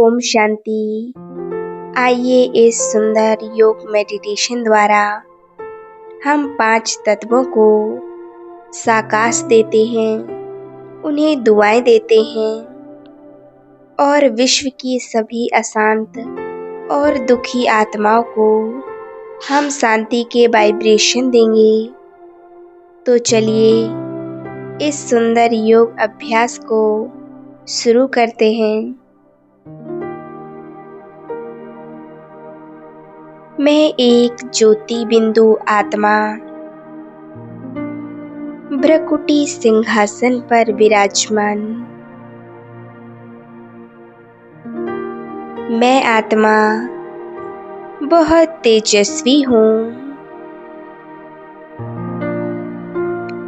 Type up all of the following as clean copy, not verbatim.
ओम शांति। आइए इस सुंदर योग मेडिटेशन द्वारा हम 5 तत्वों को साकाश देते हैं, उन्हें दुआएं देते हैं और विश्व की सभी अशांत और दुखी आत्माओं को हम शांति के वाइब्रेशन देंगे। तो चलिए इस सुंदर योग अभ्यास को शुरू करते हैं। मैं एक ज्योति बिंदु आत्मा भ्रकुटी सिंहासन पर विराजमान। मैं आत्मा बहुत तेजस्वी हूँ,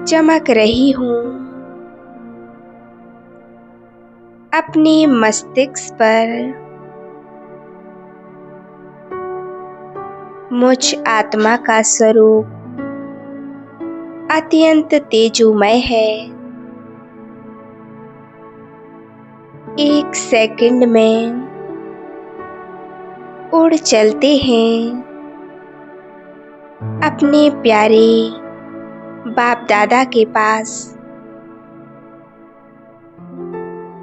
चमक रही हूँ। अपने मस्तिष्क पर मुझ आत्मा का स्वरूप अत्यंत तेजोमय है। 1 सेकंड में उड़ चलते हैं अपने प्यारे बाप दादा के पास।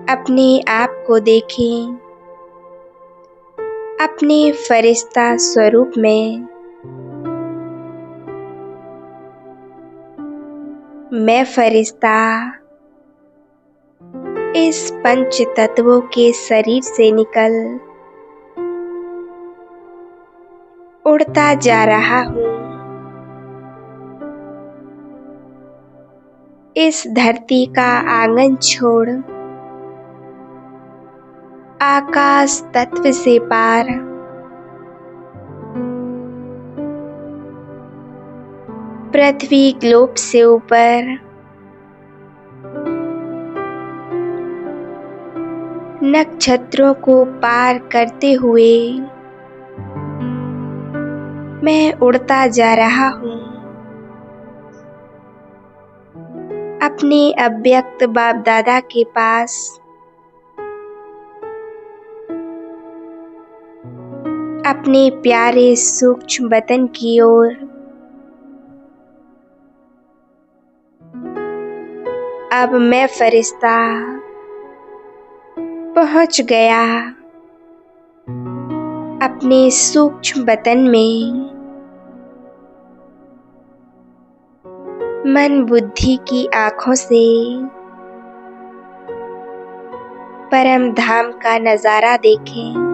अपने आप को देखें अपने फरिश्ता स्वरूप में। मैं फरिश्ता इस पंच तत्वों के शरीर से निकल उड़ता जा रहा हूँ। इस धरती का आंगन छोड़ आकाश तत्व से पार पृथ्वी ग्लोब से ऊपर नक्षत्रों को पार करते हुए मैं उड़ता जा रहा हूँ। अपने अव्यक्त बाप दादा के पास अपने प्यारे सूक्ष्म वतन की ओर अब मैं फरिश्ता पहुंच गया। अपने सूक्ष्म वतन में मन बुद्धि की आँखों से परम धाम का नजारा देखें।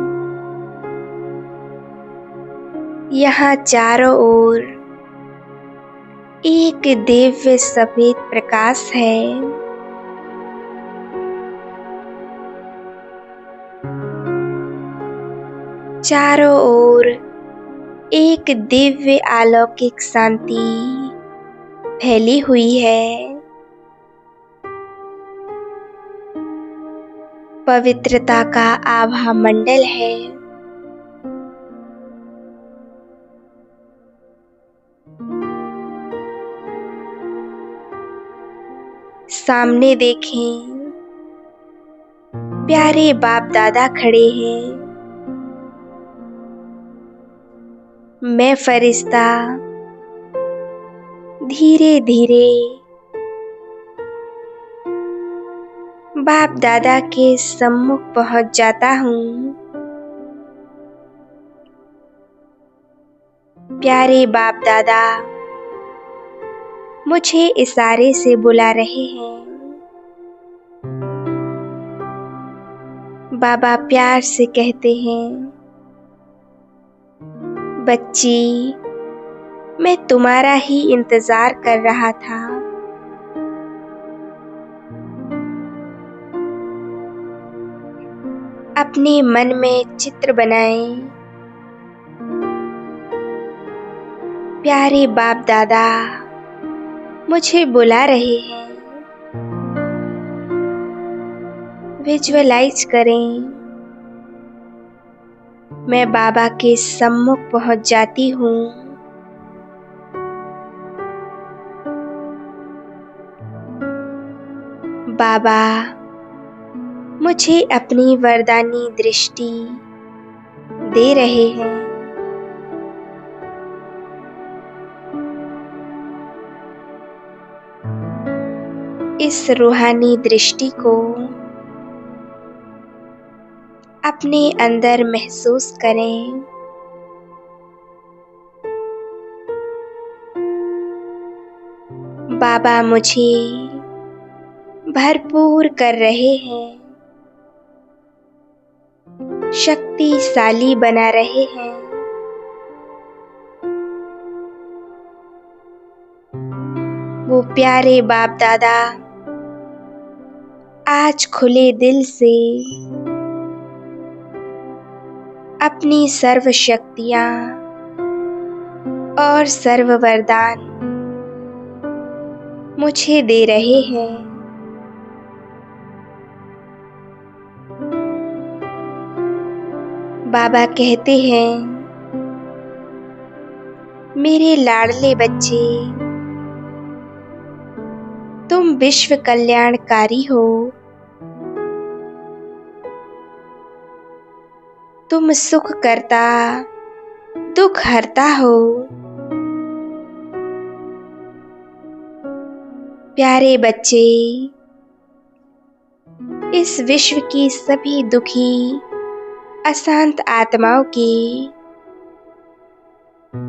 यहाँ चारों ओर एक दिव्य सफेद प्रकाश है। चारों ओर एक दिव्य अलौकिक शांति फैली हुई है। पवित्रता का आभा मंडल है। सामने देखें प्यारे बाप दादा खड़े हैं। मैं फरिश्ता धीरे धीरे बाप दादा के सम्मुख पहुंच जाता हूँ। प्यारे बाप दादा मुझे इशारे से बुला रहे हैं। बाबा प्यार से कहते हैं, बच्ची मैं तुम्हारा ही इंतजार कर रहा था। अपने मन में चित्र बनाएं। प्यारे बाप दादा मुझे बुला रहे हैं। विजुअलाइज करें मैं बाबा के सम्मुख पहुंच जाती हूँ। बाबा मुझे अपनी वरदानी दृष्टि दे रहे हैं। इस रूहानी दृष्टि को अपने अंदर महसूस करें। बाबा मुझे भरपूर कर रहे हैं, शक्तिशाली बना रहे हैं। वो प्यारे बाप दादा आज खुले दिल से अपनी सर्व शक्तियां और सर्व वरदान मुझे दे रहे हैं। बाबा कहते हैं, मेरे लाडले बच्चे, तुम विश्व कल्याणकारी हो। तुम सुख करता, दुख हरता हो। प्यारे बच्चे, इस विश्व की सभी दुखी अशांत आत्माओं की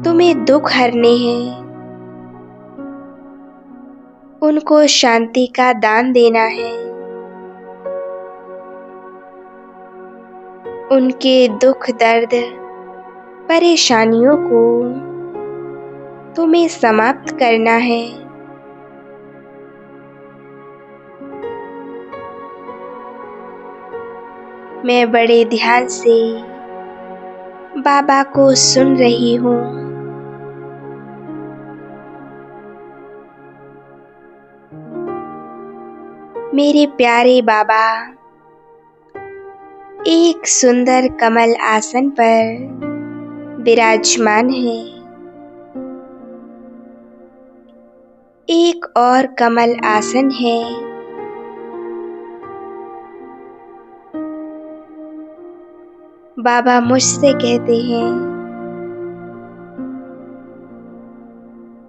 तुम्हें दुख हरने हैं। उनको शांति का दान देना है। उनके दुख दर्द परेशानियों को तुम्हें समाप्त करना है। मैं बड़े ध्यान से बाबा को सुन रही हूँ। मेरे प्यारे बाबा एक सुंदर कमल आसन पर विराजमान है। एक और कमल आसन है। बाबा मुझसे कहते हैं,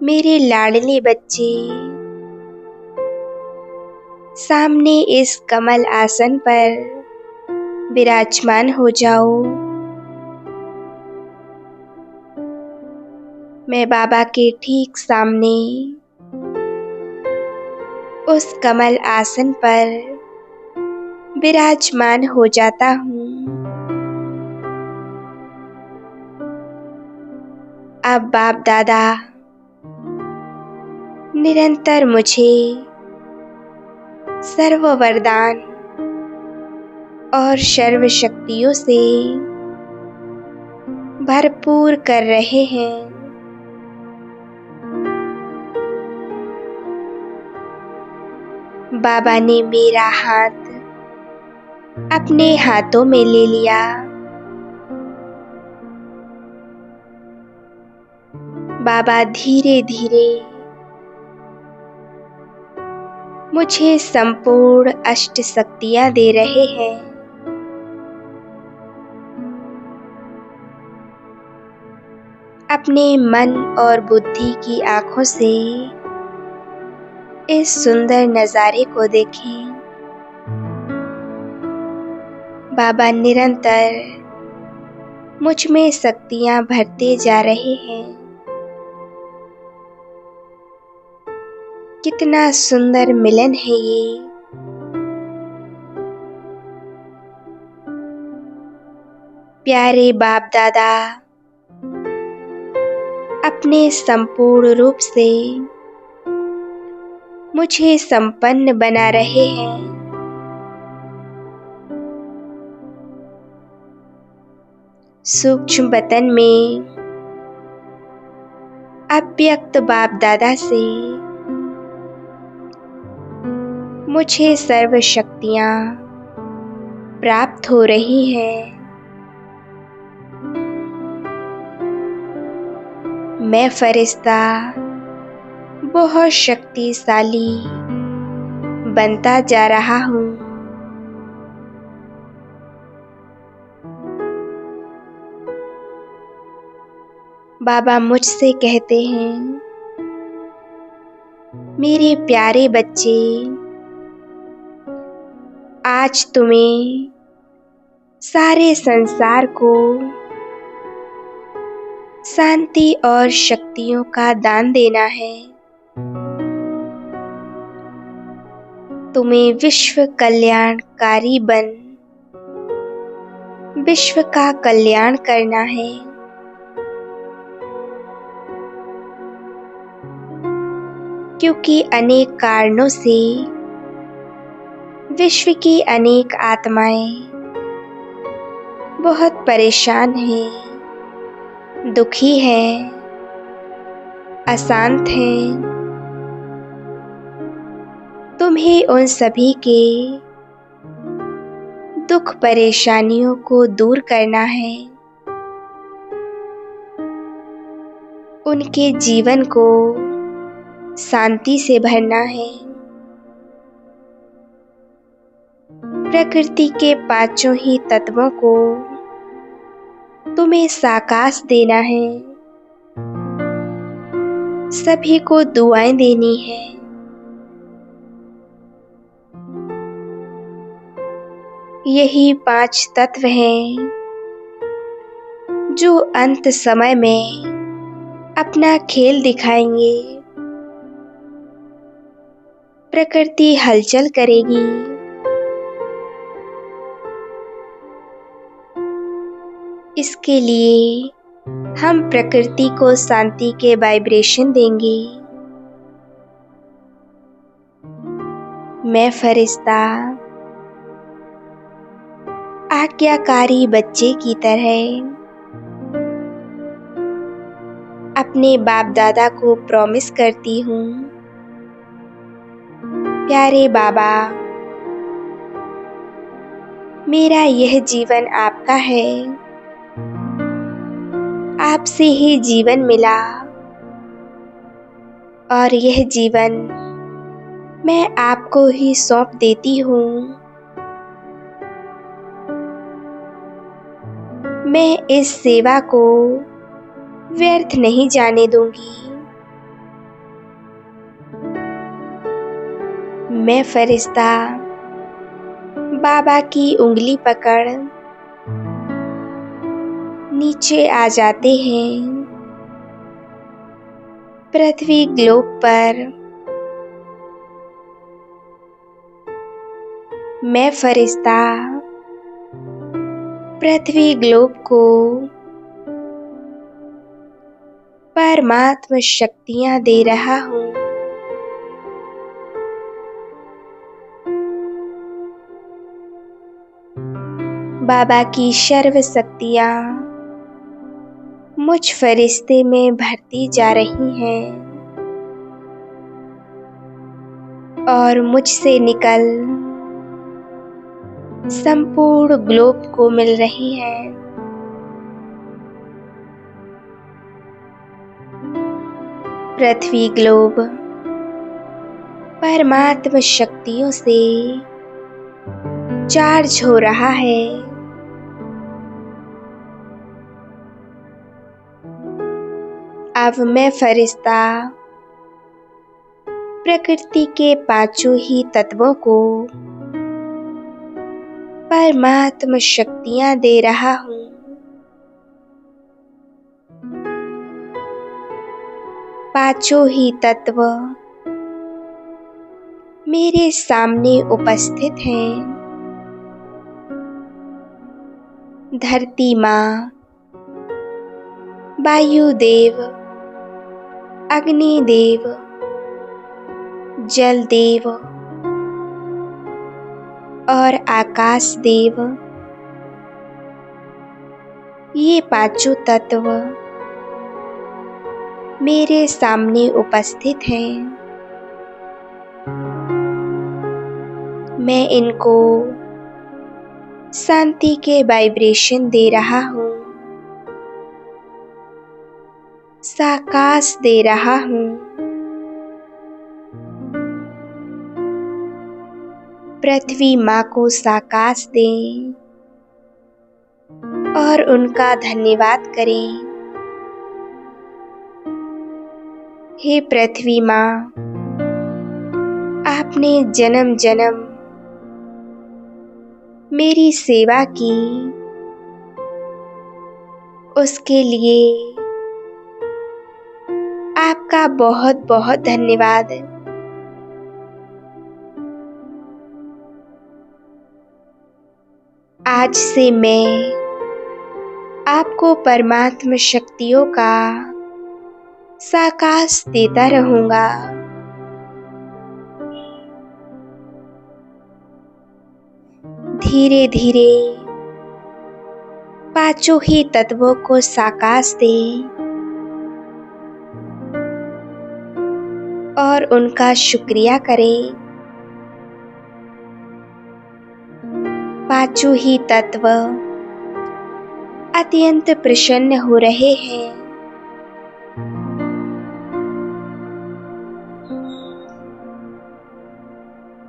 मेरे लाडले बच्चे, सामने इस कमल आसन पर विराजमान हो जाओ। मैं बाबा के ठीक सामने उस कमल आसन पर विराजमान हो जाता हूँ। अब बाप दादा निरंतर मुझे सर्व वरदान और सर्व शक्तियों से भरपूर कर रहे हैं। बाबा ने मेरा हाथ अपने हाथों में ले लिया। बाबा धीरे धीरे मुझे संपूर्ण अष्ट शक्तियां दे रहे हैं। अपने मन और बुद्धि की आंखों से इस सुंदर नजारे को देखें। बाबा निरंतर मुझ में शक्तियां भरते जा रहे हैं। कितना सुंदर मिलन है ये। प्यारे बाप दादा अपने संपूर्ण रूप से मुझे संपन्न बना रहे हैं। सूक्ष्म बतन में अव्यक्त बाप दादा से मुझे सर्व शक्तियां प्राप्त हो रही हैं। मैं फरिश्ता बहुत शक्तिशाली बनता जा रहा हूँ। बाबा मुझसे कहते हैं, मेरे प्यारे बच्चे, आज तुम्हें सारे संसार को शांति और शक्तियों का दान देना है। तुम्हें विश्व कल्याणकारी बन विश्व का कल्याण करना है। क्योंकि अनेक कारणों से विश्व की अनेक आत्माएं बहुत परेशान हैं, दुखी हैं, अशांत हैं। तुम्हें उन सभी के दुख परेशानियों को दूर करना है, उनके जीवन को शांति से भरना है। प्रकृति के पांचों ही तत्वों को तुम्हें साकाश देना है, सभी को दुआएं देनी है। यही पांच तत्व हैं जो अंत समय में अपना खेल दिखाएंगे। प्रकृति हलचल करेगी, इसके लिए हम प्रकृति को शांति के वाइब्रेशन देंगे। मैं फरिश्ता आज्ञाकारी बच्चे की तरह अपने बाप दादा को प्रॉमिस करती हूँ, प्यारे बाबा, मेरा यह जीवन आपका है, आपसे ही जीवन मिला और यह जीवन मैं आपको ही सौंप देती हूँ। मैं इस सेवा को व्यर्थ नहीं जाने दूंगी। मैं फरिश्ता बाबा की उंगली पकड़ नीचे आ जाते हैं। पृथ्वी ग्लोब पर मैं फरिश्ता पृथ्वी ग्लोब को परमात्मा शक्तियां दे रहा हूँ। बाबा की सर्व शक्तियां मुझ फरिश्ते में भरती जा रही हैं और मुझसे निकल संपूर्ण ग्लोब को मिल रही हैं। पृथ्वी ग्लोब परमात्मा शक्तियों से चार्ज हो रहा है। अब मैं फरिश्ता प्रकृति के पांचों ही तत्वों को परमात्मा शक्तियां दे रहा हूँ। पांचों ही तत्व मेरे सामने उपस्थित हैं। धरती माँ, वायुदेव, अग्निदेव, जल देव और आकाश देव, ये पांचों तत्व मेरे सामने उपस्थित हैं। मैं इनको शांति के वाइब्रेशन दे रहा हूँ, साकाश दे रहा हूँ। पृथ्वी माँ को साकाश दें और उनका धन्यवाद करें। हे पृथ्वी माँ, आपने जन्म जन्म मेरी सेवा की, उसके लिए आपका बहुत बहुत धन्यवाद। आज से मैं आपको परमात्म शक्तियों का साकाश देता रहूंगा। धीरे धीरे पांचों ही तत्वों को साकाश दे और उनका शुक्रिया करें। पांचों ही तत्व अत्यंत प्रसन्न हो रहे हैं।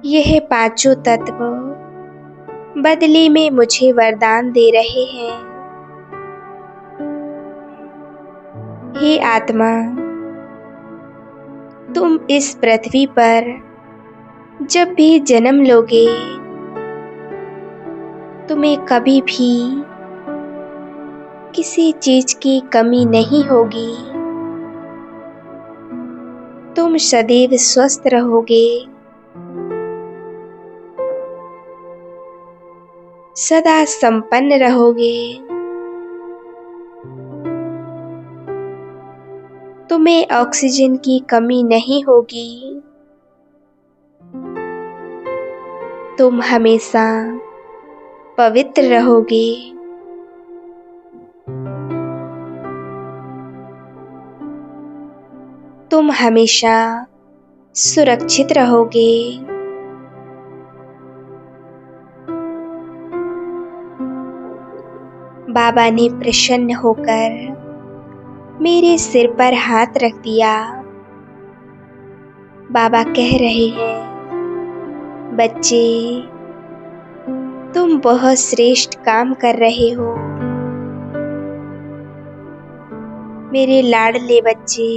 यह पांचों तत्व बदले में मुझे वरदान दे रहे हैं। हे आत्मा, तुम इस पृथ्वी पर जब भी जन्म लोगे, तुम्हें कभी भी किसी चीज की कमी नहीं होगी। तुम सदैव स्वस्थ रहोगे, सदा संपन्न रहोगे। तुम्हें ऑक्सीजन की कमी नहीं होगी। तुम हमेशा पवित्र रहोगे। तुम हमेशा सुरक्षित रहोगे। बाबा ने प्रसन्न होकर मेरे सिर पर हाथ रख दिया। बाबा कह रहे हैं, बच्चे, तुम बहुत श्रेष्ठ काम कर रहे हो। मेरे लाडले बच्चे,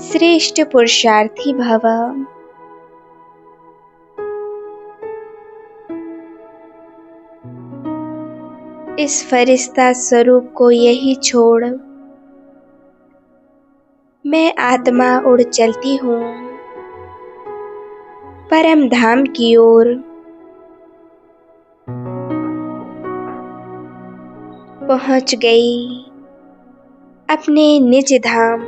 श्रेष्ठ पुरुषार्थी भव। इस फरिश्ता स्वरूप को यही छोड़ मैं आत्मा उड़ चलती हूँ परम धाम की ओर। पहुँच गई अपने निज धाम,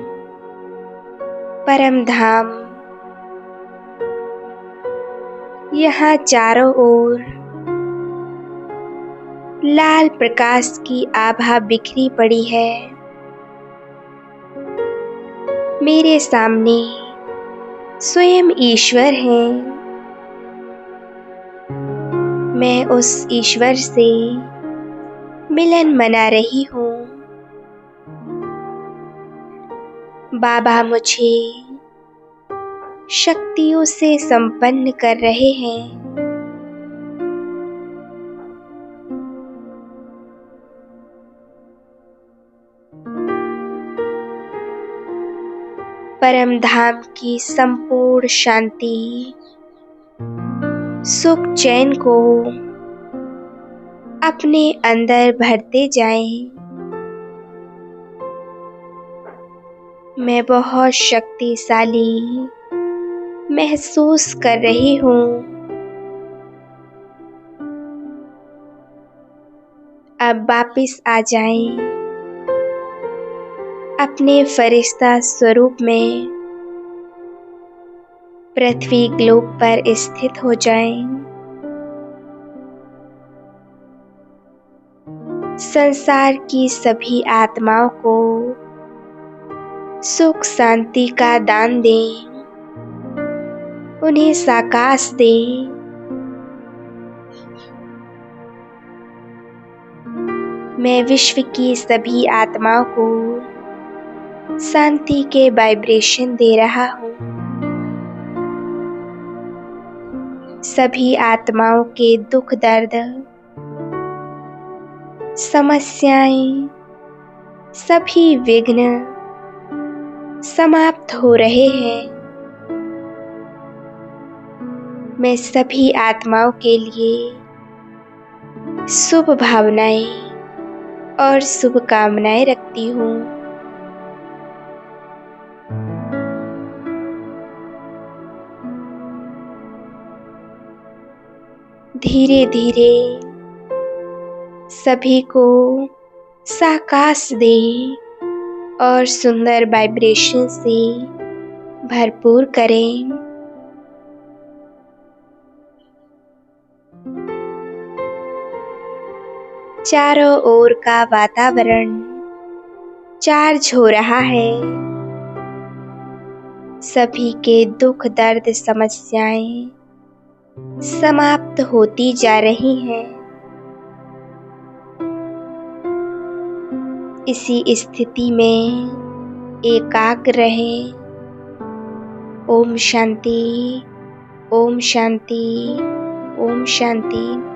परम धाम। यहाँ चारों ओर लाल प्रकाश की आभा बिखरी पड़ी है। मेरे सामने स्वयं ईश्वर हैं। मैं उस ईश्वर से मिलन मना रही हूँ। बाबा मुझे शक्तियों से संपन्न कर रहे हैं। परम धाम की संपूर्ण शांति, सुख, चैन को अपने अंदर भरते जाएं। मैं बहुत शक्तिशाली महसूस कर रही हूँ। अब वापिस आ जाएं अपने फरिश्ता स्वरूप में। पृथ्वी ग्लोब पर स्थित हो जाएं। संसार की सभी आत्माओं को सुख शांति का दान दें। उन्हें साकाश दें। मैं विश्व की सभी आत्माओं को शांति के वाइब्रेशन दे रहा हूँ। सभी आत्माओं के दुख दर्द, समस्याएं, सभी विघ्न समाप्त हो रहे हैं। मैं सभी आत्माओं के लिए शुभ भावनाएं और शुभकामनाएं रखती हूँ। धीरे धीरे सभी को साकाश दें और सुंदर वाइब्रेशन से भरपूर करें। चारों ओर का वातावरण चार्ज हो रहा है। सभी के दुख दर्द समस्याएं समाप्त होती जा रही हैं। इसी स्थिति में एकाग्र रहें। ओम शांति, ओम शांति, ओम शांति।